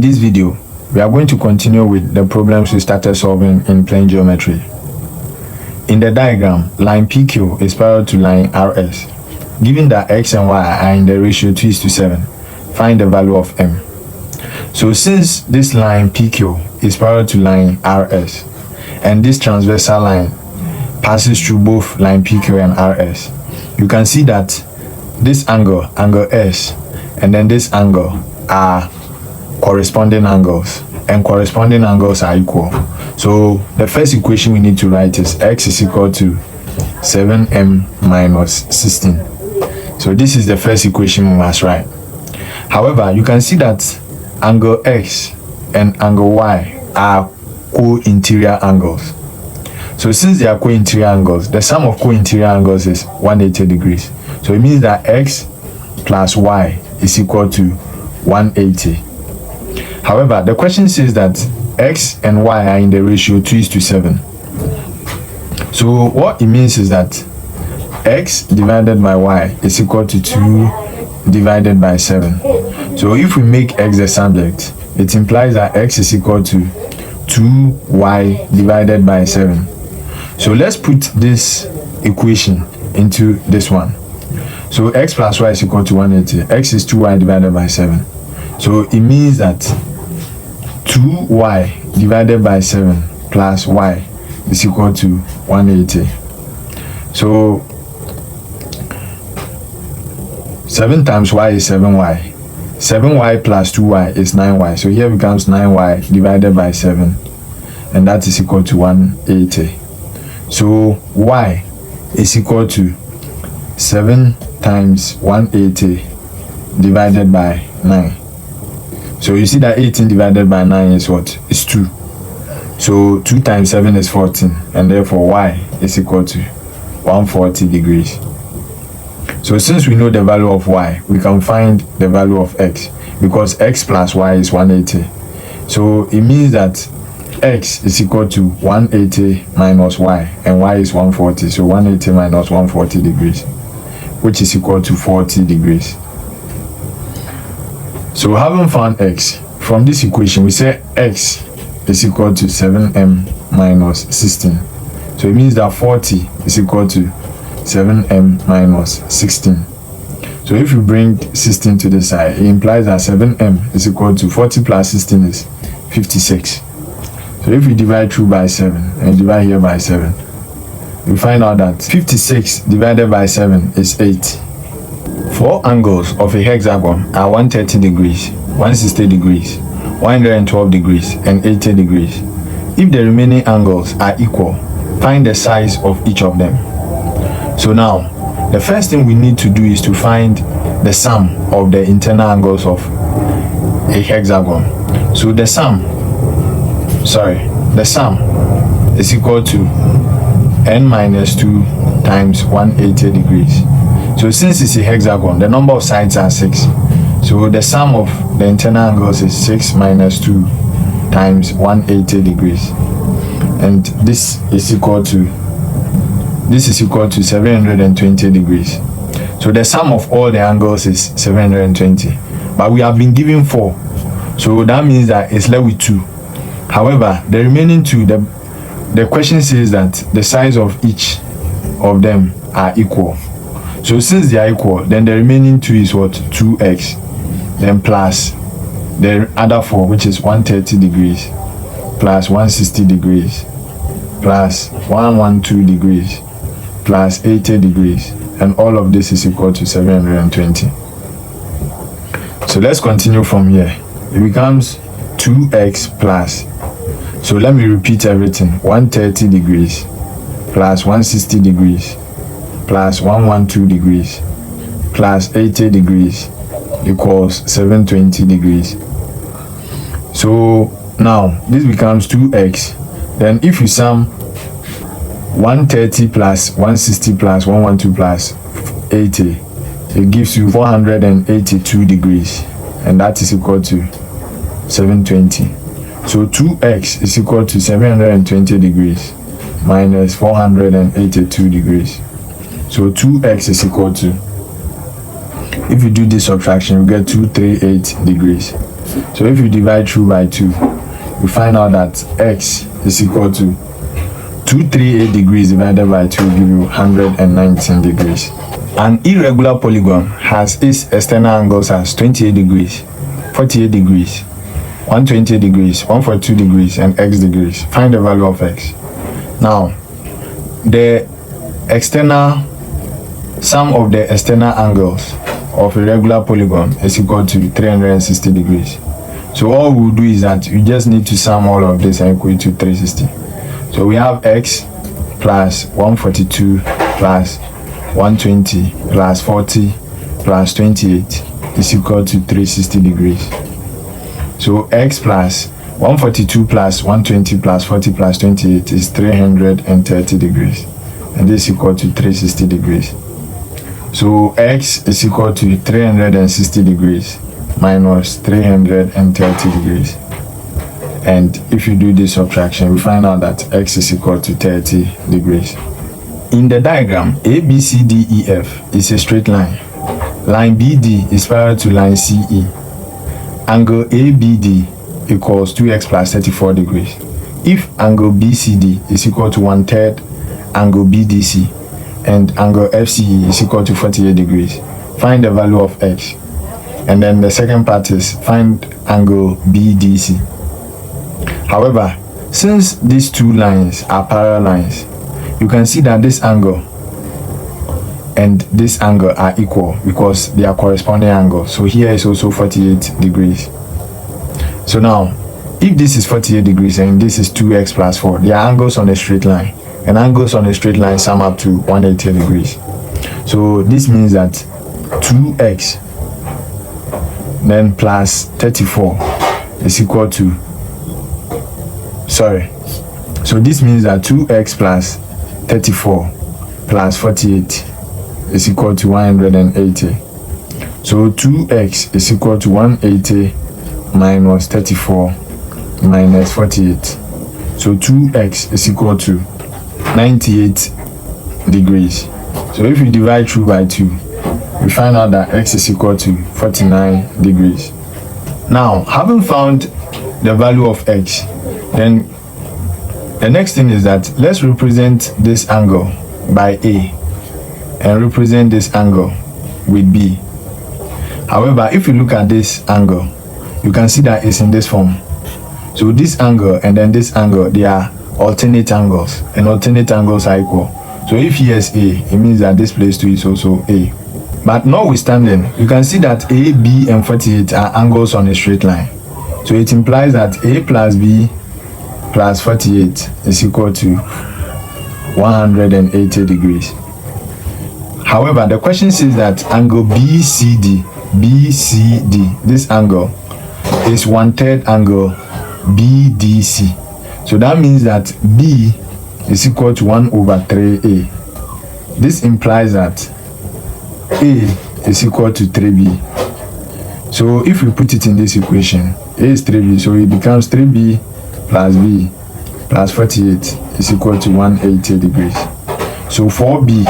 In this video, we are going to continue with the problems we started solving in plane geometry. In the diagram, line PQ is parallel to line RS. Given that x and y are in the ratio 2:7, find the value of m. So since this line PQ is parallel to line RS, and this transversal line passes through both line PQ and RS, you can see that this angle, angle S, and then this angle are corresponding angles, and corresponding angles are equal. So the first equation we need to write is x is equal to 7m minus 16. So this is the first equation we must write. However, you can see that angle x and angle y are co-interior angles. So since they are co-interior angles, the sum of co-interior angles is 180 degrees. So it means that x plus y is equal to 180. However, the question says that x and y are in the ratio 2:7. So what it means is that x divided by y is equal to 2 divided by 7. So if we make x the subject, it implies that x is equal to 2y divided by 7. So let's put this equation into this one. So x plus y is equal to 180. X is 2y divided by 7. So it means that 2y divided by 7 plus y is equal to 180. So 7 times y is 7y. 7y plus 2y is 9y. So here becomes 9y divided by 7, and that is equal to 180. So y is equal to 7 times 180 divided by 9. So you see that 18 divided by 9 is what? Is 2. So 2 times 7 is 14, and therefore y is equal to 140 degrees. So since we know the value of y, we can find the value of x, because x plus y is 180. So it means that x is equal to 180 minus y, and y is 140. So 180 minus 140 degrees, which is equal to 40 degrees. So having found x, from this equation we say x is equal to 7m minus 16. So it means that 40 is equal to 7m minus 16. So if you bring 16 to the side, it implies that 7m is equal to 40 plus 16 is 56. So if we divide through by 7 and divide here by 7, we find out that 56 divided by 7 is 8. 4 angles of a hexagon are 130 degrees, 160 degrees, 112 degrees, and 80 degrees. If the remaining angles are equal, find the size of each of them. So now, the first thing we need to do is to find the sum of the internal angles of a hexagon. So the sum is equal to n minus 2 times 180 degrees. So since it's a hexagon, the number of sides are 6. So the sum of the internal angles is 6 minus 2 times 180 degrees. And this is equal to 720 degrees. So the sum of all the angles is 720. But we have been given 4. So that means that it's left with 2. However, the remaining 2, the question says that the size of each of them are equal. So since they are equal, then the remaining 2 is what? 2x. Then plus the other 4, which is 130 degrees, plus 160 degrees, plus 112 degrees, plus 80 degrees. And all of this is equal to 720. So let's continue from here. It becomes 2x plus. So let me repeat everything. 130 degrees, plus 160 degrees, plus 112 degrees, plus 80 degrees equals 720 degrees. So now this becomes 2x. Then if you sum 130 plus 160 plus 112 plus 80, it gives you 482 degrees, and that is equal to 720. So 2x is equal to 720 degrees minus 482 degrees. So 2x is equal to, if you do this subtraction, you get 238 degrees. So if you divide through by 2, you find out that x is equal to 238 degrees divided by 2 will give you 119 degrees. An irregular polygon has its external angles as 28 degrees, 48 degrees, 120 degrees, 142 degrees, and x degrees. Find the value of x. Now, the external sum of the external angles of a regular polygon is equal to 360 degrees. So all we'll do is that you just need to sum all of this and equal to 360. So we have x plus 142 plus 120 plus 40 plus 28 is equal to 360 degrees. So x plus 142 plus 120 plus 40 plus 28 is 330 degrees, and this is equal to 360 degrees. So x is equal to 360 degrees minus 330 degrees. And if you do this subtraction, we find out that x is equal to 30 degrees. In the diagram, ABCDEF is a straight line. Line BD is parallel to line CE. Angle ABD equals 2x plus 34 degrees. If angle BCD is equal to 1/3 angle BDC and angle FCE is equal to 48 degrees, find the value of x. And then the second part is find angle BDC. However, since these two lines are parallel lines, you can see that this angle and this angle are equal because they are corresponding angles. So here is also 48 degrees. So now, if this is 48 degrees and this is 2x plus 4, they are angles on a straight line. And angles on a straight line sum up to 180 degrees. So this means that 2x then plus 34 is equal to, so this means that 2x plus 34 plus 48 is equal to 180. So 2x is equal to 180 minus 34 minus 48. So 2x is equal to 98 degrees. So if you divide through by 2, we find out that x is equal to 49 degrees. Now, having found the value of x, then the next thing is that let's represent this angle by A and represent this angle with B. However, if you look at this angle, you can see that it's in this form. So this angle and then this angle, they are alternate angles, and alternate angles are equal. So if here is A, it means that this place too is also A. But notwithstanding, you can see that A, B, and 48 are angles on a straight line. So it implies that A plus B plus 48 is equal to 180 degrees. However, the question says that angle BCD, this angle is 1/3 angle BDC. So that means that B is equal to 1/3A. This implies that A is equal to 3B. So if we put it in this equation, A is 3B, so it becomes 3B plus B plus 48 is equal to 180 degrees. So 4B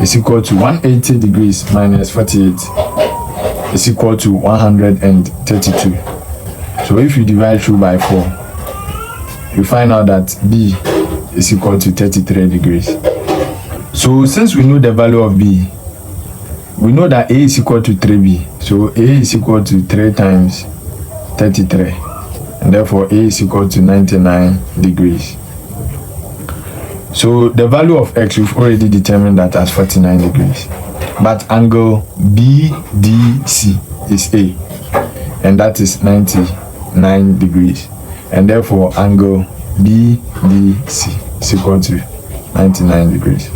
is equal to 180 degrees minus 48 is equal to 132. So if you divide through by 4, you find out that B is equal to 33 degrees. So since we know the value of B, we know that A is equal to 3B. So A is equal to 3 times 33. And therefore A is equal to 99 degrees. So the value of x, we've already determined that as 49 degrees. But angle BDC is A, and that is 99 degrees. And therefore angle BDC is equal to 99 degrees.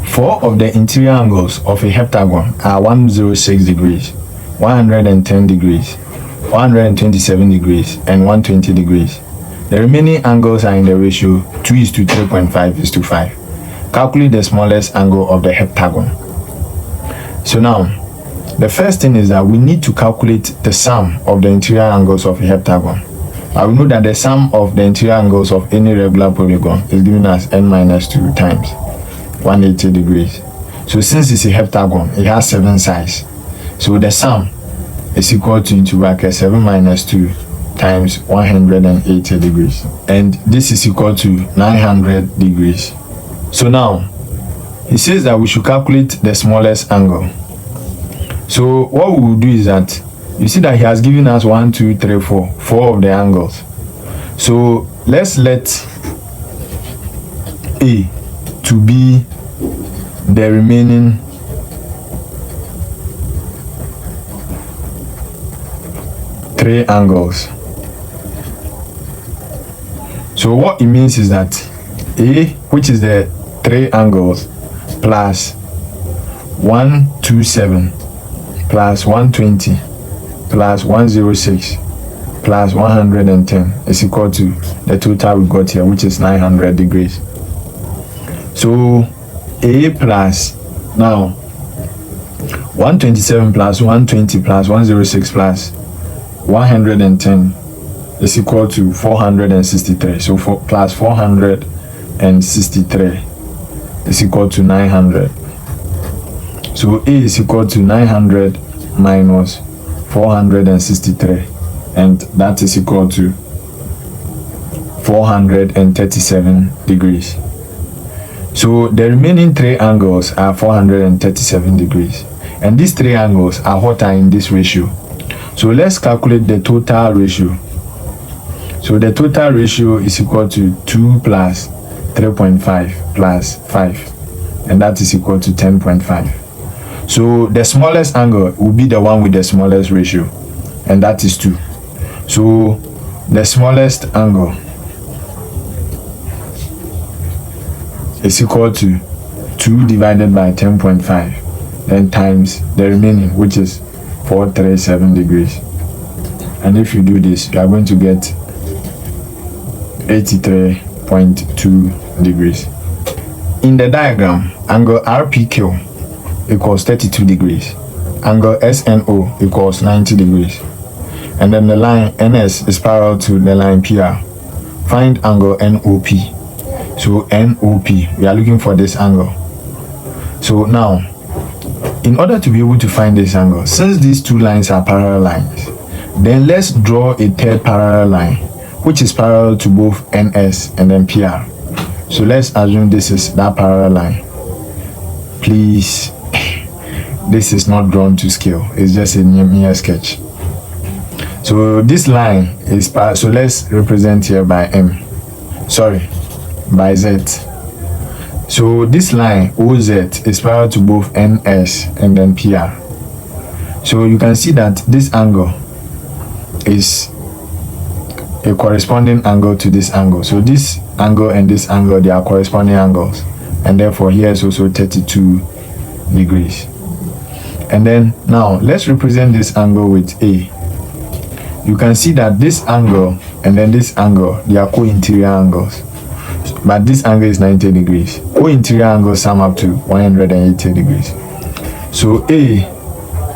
4 of the interior angles of a heptagon are 106 degrees, 110 degrees, 127 degrees, and 120 degrees. The remaining angles are in the ratio 2:3.5:5. Calculate the smallest angle of the heptagon. So now, the first thing is that we need to calculate the sum of the interior angles of a heptagon. I will know that the sum of the interior angles of any regular polygon is given as n-2 times 180 degrees. So since it's a heptagon, it has 7 sides. So the sum is equal to into bracket 7 minus 2 times 180 degrees, and this is equal to 900 degrees. So now he says that we should calculate the smallest angle. So what we will do is that you see that he has given us 1, 2, 3, 4 of the angles. So let's let A to be the remaining three angles. So what it means is that A, which is the three angles, plus 127 plus 120 plus 106 plus 110 is equal to the total we got here, which is 900 degrees. So A plus, now 127 plus 120 plus 106 plus 110 is equal to 463. So plus 463 is equal to 900. So A is equal to 900 minus 463, and that is equal to 437 degrees. So the remaining three angles are 437 degrees, and these three angles are what are in this ratio. So let's calculate the total ratio. So the total ratio is equal to 2 plus 3.5 plus 5, and that is equal to 10.5. So the smallest angle will be the one with the smallest ratio, and that is 2. So the smallest angle is equal to 2 divided by 10.5, then times the remaining, which is 437 degrees. And if you do this, you are going to get 83.2 degrees. In the diagram, angle RPQ equals 32 degrees. Angle SNO equals 90 degrees. And then the line NS is parallel to the line PR. Find angle NOP. So NOP, we are looking for this angle. So now, in order to be able to find this angle, since these two lines are parallel lines, then let's draw a third parallel line, which is parallel to both NS and then PR. So let's assume this is that parallel line. Please, this is not drawn to scale. It's just a mere sketch. So this line is so let's represent here by by Z. So this line OZ is parallel to both NS and then PR. So you can see that this angle is a corresponding angle to this angle. So this angle and this angle, they are corresponding angles, and therefore here is also 32 degrees. And then now let's represent this angle with A. You can see that this angle and then this angle, they are co-interior angles, but this angle is 90 degrees. Co-interior angles sum up to 180 degrees. So A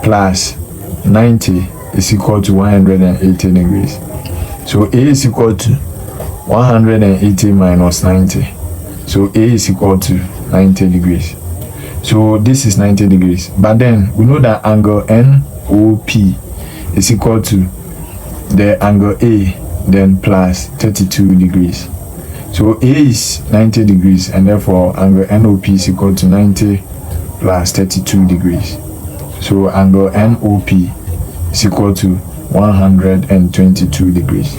plus 90 is equal to 180 degrees. So A is equal to 180 minus 90. So A is equal to 90 degrees. So this is 90 degrees. But then we know that angle NOP is equal to the angle A, then plus 32 degrees. So A is 90 degrees, and therefore angle NOP is equal to 90 plus 32 degrees. So angle NOP is equal to 122 degrees.